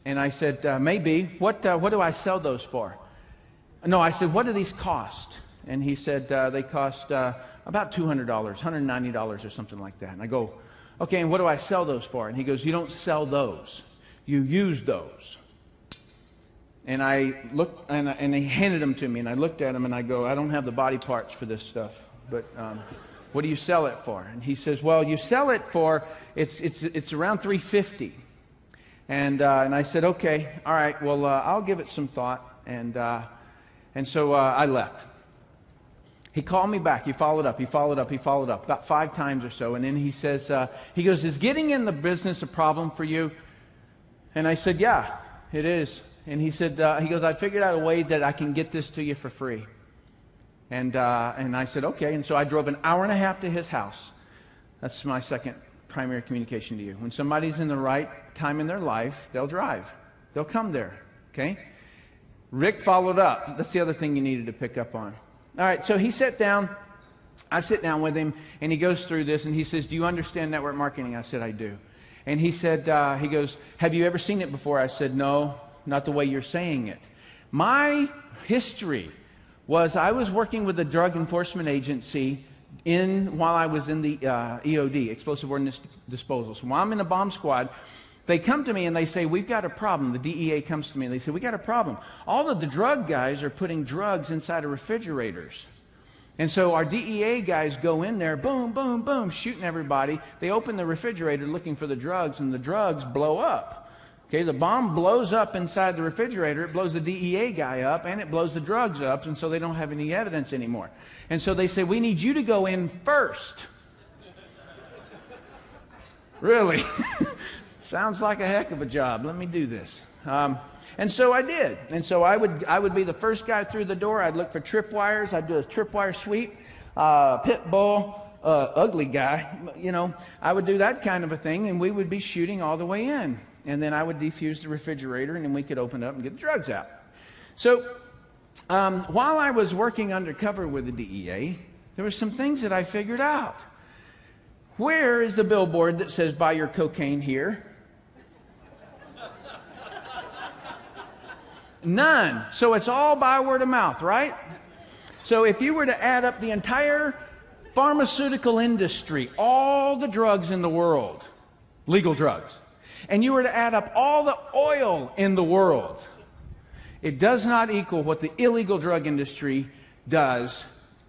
And I said, maybe. What do I sell those for? No, I said, what do these cost? And he said, they cost about $200, $190 or something like that. And I go, okay, and what do I sell those for? And he goes, you don't sell those. You use those. And I looked, and he handed them to me, and I looked at them, and I go, I don't have the body parts for this stuff, but what do you sell it for? And he says, well, you sell it for, it's around $350. And I said, okay, all right, well, I'll give it some thought. And so I left. He called me back. He followed up about 5 times or so. And then he says, he goes, is getting in the business a problem for you? And I said, yeah, it is. And he said, he goes, I figured out a way that I can get this to you for free. And I said, okay. And so I drove an hour and a half to his house. That's my second primary communication to you. When somebody's in the right time in their life, they'll drive. They'll come there. Okay? Rick followed up. That's the other thing you needed to pick up on. All right, so he sat down. I sit down with him, and he goes through this, and he says, do you understand network marketing? I said, I do. And he said, he goes, have you ever seen it before? I said, no, not the way you're saying it. My history was I was working with the Drug Enforcement Agency while I was in the EOD, Explosive Ordnance Disposal. So while I'm in the bomb squad, they come to me and they say, we've got a problem. The DEA comes to me and they say, we got a problem. All of the drug guys are putting drugs inside of refrigerators. And so our DEA guys go in there, boom, boom, boom, shooting everybody. They open the refrigerator looking for the drugs, and the drugs blow up. Okay, the bomb blows up inside the refrigerator. It blows the DEA guy up, and it blows the drugs up, and so they don't have any evidence anymore. And so they say, we need you to go in first. Really? Sounds like a heck of a job. Let me do this. And so I did. And so I would be the first guy through the door. I'd look for tripwires. I'd do a tripwire sweep, pit bull, ugly guy. You know, I would do that kind of a thing, and we would be shooting all the way in. And then I would defuse the refrigerator, and then we could open it up and get the drugs out. So while I was working undercover with the DEA, there were some things that I figured out. Where is the billboard that says, buy your cocaine here? None. So it's all by word of mouth, right? So if you were to add up the entire pharmaceutical industry, all the drugs in the world, legal drugs, and you were to add up all the oil in the world, it does not equal what the illegal drug industry does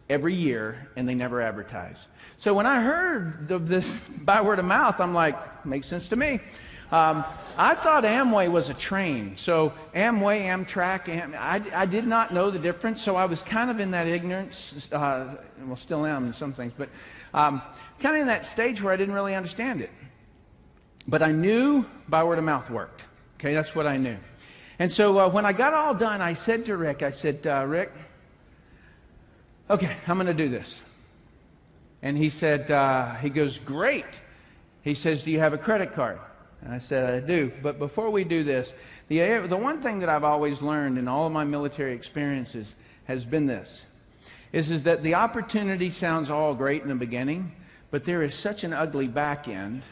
every year, and they never advertise. So when I heard of this by word of mouth, I'm like, makes sense to me. I thought Amway was a train. So Amway, Amtrak, I did not know the difference, so I was kind of in that ignorance, well, still am in some things, but kind of in that stage where I didn't really understand it. But I knew by word of mouth worked. Okay, that's what I knew. And so when I got all done, I said to Rick, Rick, okay, I'm going to do this. And he said, he goes, great. He says, do you have a credit card? And I said, I do. But before we do this, the one thing that I've always learned in all of my military experiences has been this, is that the opportunity sounds all great in the beginning, but there is such an ugly back end.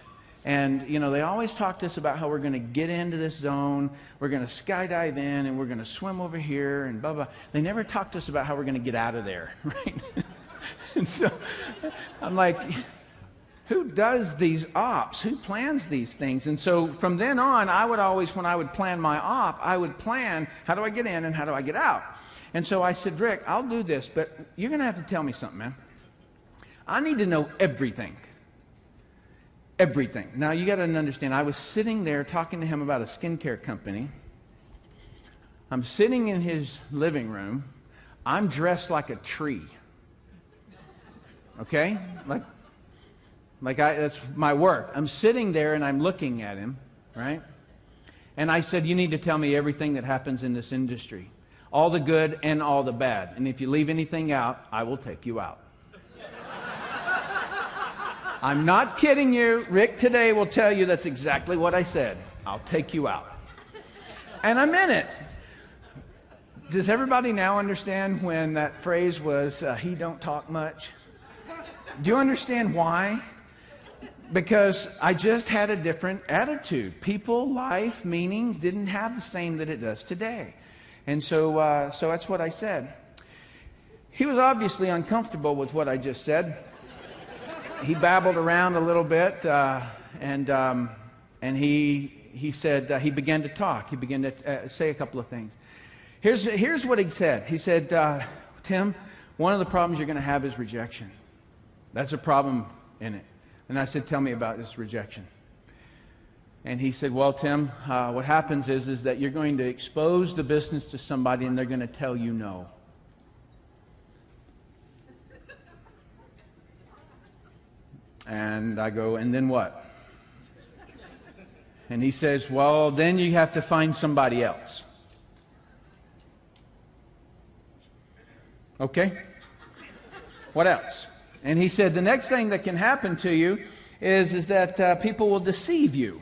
And, you know, they always talk to us about how we're going to get into this zone, we're going to skydive in, and we're going to swim over here, and blah, blah. They never talk to us about how we're going to get out of there, right? And so I'm like, who does these ops? Who plans these things? And so from then on, I would always, when I would plan my op, I would plan, how do I get in and how do I get out? And so I said, Rick, I'll do this, but you're going to have to tell me something, man. I need to know everything. Everything. Now, you got to understand, I was sitting there talking to him about a skincare company. I'm sitting in his living room. I'm dressed like a tree. Okay? That's my work. I'm sitting there and I'm looking at him, right? And I said, you need to tell me everything that happens in this industry. All the good and all the bad. And if you leave anything out, I will take you out. I'm not kidding you. Rick today will tell you that's exactly what I said. I'll take you out. And I meant it. Does everybody now understand when that phrase was, he don't talk much? Do you understand why? Because I just had a different attitude. People, life, meanings didn't have the same that it does today. And so that's what I said. He was obviously uncomfortable with what I just said. He babbled around a little bit, and he said, he began to talk. He began to say a couple of things. Here's what he said. He said, Tim, one of the problems you're going to have is rejection. That's a problem in it. And I said, tell me about this rejection. And he said, well, Tim, what happens is that you're going to expose the business to somebody and they're going to tell you no. And I go, and then what? And he says, well, then you have to find somebody else. Okay? What else? And he said, the next thing that can happen to you is that people will deceive you.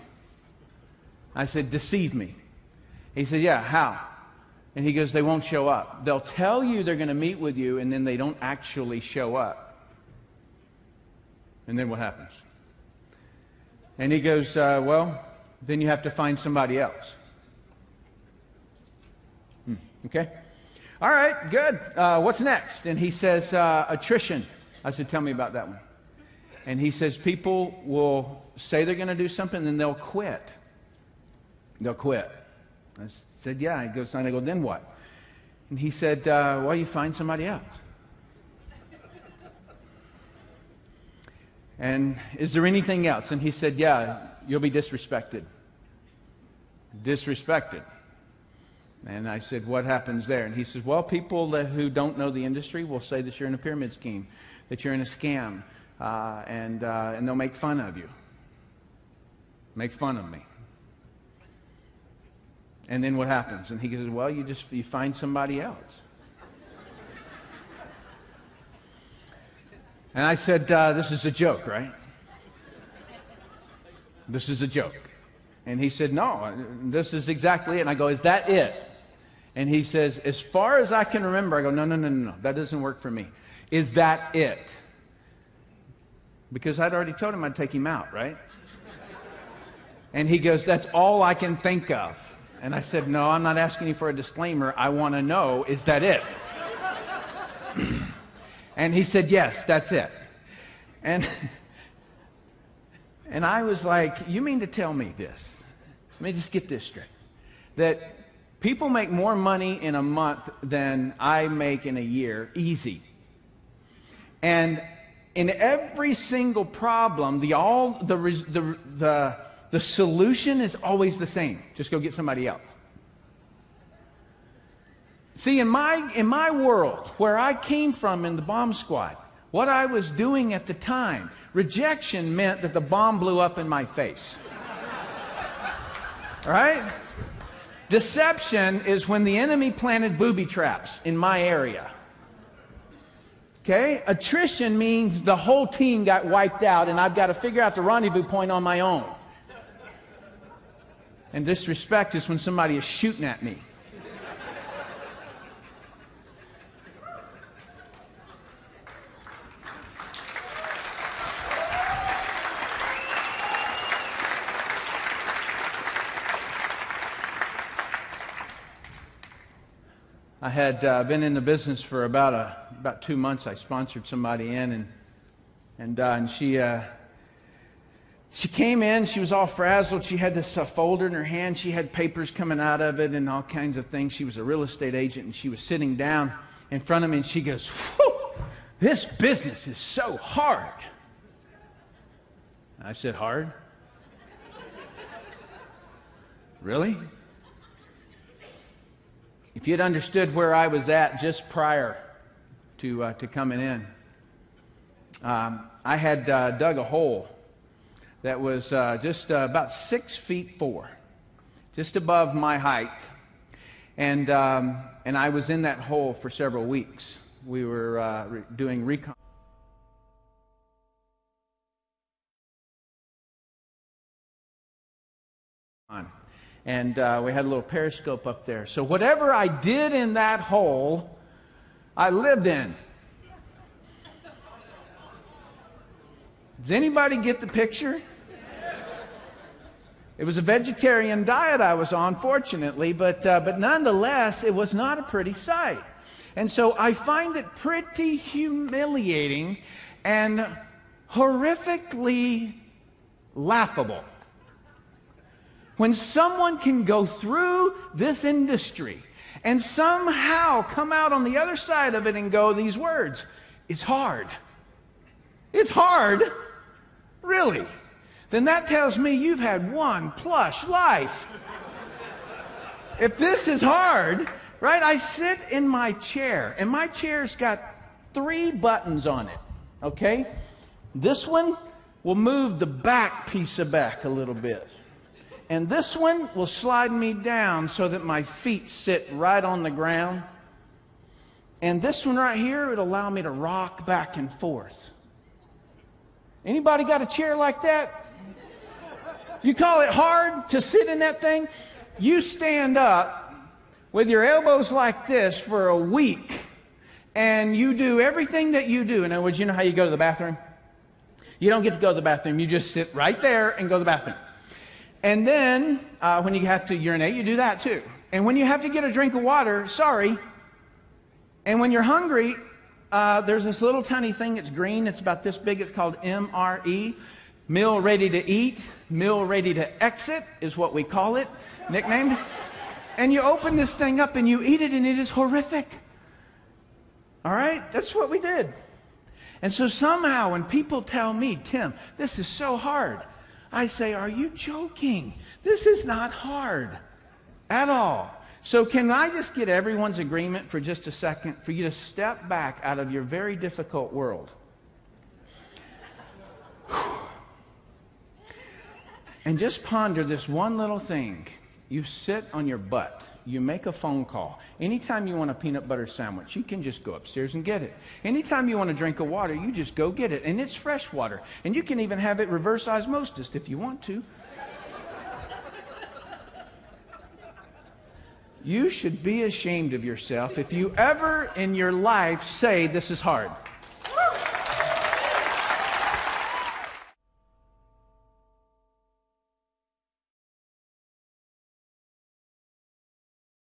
I said, deceive me. He said, yeah, how? And he goes, they won't show up. They'll tell you they're going to meet with you, and then they don't actually show up. And then what happens? And he goes, well, then you have to find somebody else. Okay? All right, good. What's next? And he says, attrition. I said, tell me about that one. And he says, people will say they're going to do something, and then they'll quit. They'll quit. I said, yeah. He goes, and I go, then what? And he said, well, you find somebody else. And is there anything else? And he said, yeah, you'll be disrespected. Disrespected. And I said, what happens there? And he says, well, people who don't know the industry will say that you're in a pyramid scheme, that you're in a scam, and they'll make fun of you. Make fun of me. And then what happens? And he says, well, you find somebody else. And I said, this is a joke, right? This is a joke. And he said, no, this is exactly it. And I go, is that it? And he says, as far as I can remember, I go, no, that doesn't work for me. Is that it? Because I'd already told him I'd take him out, right? And he goes, that's all I can think of. And I said, no, I'm not asking you for a disclaimer. I want to know, is that it? And he said, yes, that's it. And I was like, you mean to tell me this? Let me just get this straight. That people make more money in a month than I make in a year, easy. And in every single problem, the solution is always the same. Just go get somebody else. See, in my world, where I came from in the bomb squad, what I was doing at the time, rejection meant that the bomb blew up in my face. Right? Deception is when the enemy planted booby traps in my area. Okay? Attrition means the whole team got wiped out and I've got to figure out the rendezvous point on my own. And disrespect is when somebody is shooting at me. I had been in the business for about 2 months. I sponsored somebody in, and she came in. She was all frazzled. She had this folder in her hand. She had papers coming out of it and all kinds of things. She was a real estate agent, and she was sitting down in front of me, and she goes, "Whew, this business is so hard." I said, "Hard? Really?" If you'd understood where I was at just prior to coming in, I had dug a hole that was just about 6'4", just above my height, and I was in that hole for several weeks. We were doing recon. And we had a little periscope up there. So whatever I did in that hole, I lived in. Does anybody get the picture? It was a vegetarian diet I was on, fortunately, but nonetheless, it was not a pretty sight. And so I find it pretty humiliating and horrifically laughable when someone can go through this industry and somehow come out on the other side of it and go these words, "It's hard." It's hard? Really? Then that tells me you've had one plush life. If this is hard, right? I sit in my chair, and my chair's got 3 buttons on it, okay? This one will move the back piece of back a little bit. And this one will slide me down so that my feet sit right on the ground. And this one right here, it'll allow me to rock back and forth. Anybody got a chair like that? You call it hard to sit in that thing? You stand up with your elbows like this for a week, and you do everything that you do. In other words, you know how you go to the bathroom? You don't get to go to the bathroom. You just sit right there and go to the bathroom. And then when you have to urinate, you do that too. And when you have to get a drink of water, sorry. And when you're hungry, there's this little tiny thing that's green. It's about this big. It's called MRE. Meal ready to eat, meal ready to exit is what we call it, nicknamed. And you open this thing up and you eat it, and it is horrific. All right? That's what we did. And so somehow when people tell me, "Tim, this is so hard," I say, "Are you joking? This is not hard at all." So can I just get everyone's agreement for just a second for you to step back out of your very difficult world? And just ponder this one little thing. You sit on your butt. You make a phone call. Anytime you want a peanut butter sandwich, you can just go upstairs and get it. Anytime you want a drink of water, you just go get it. And it's fresh water. And you can even have it reverse osmosis if you want to. You should be ashamed of yourself if you ever in your life say this is hard.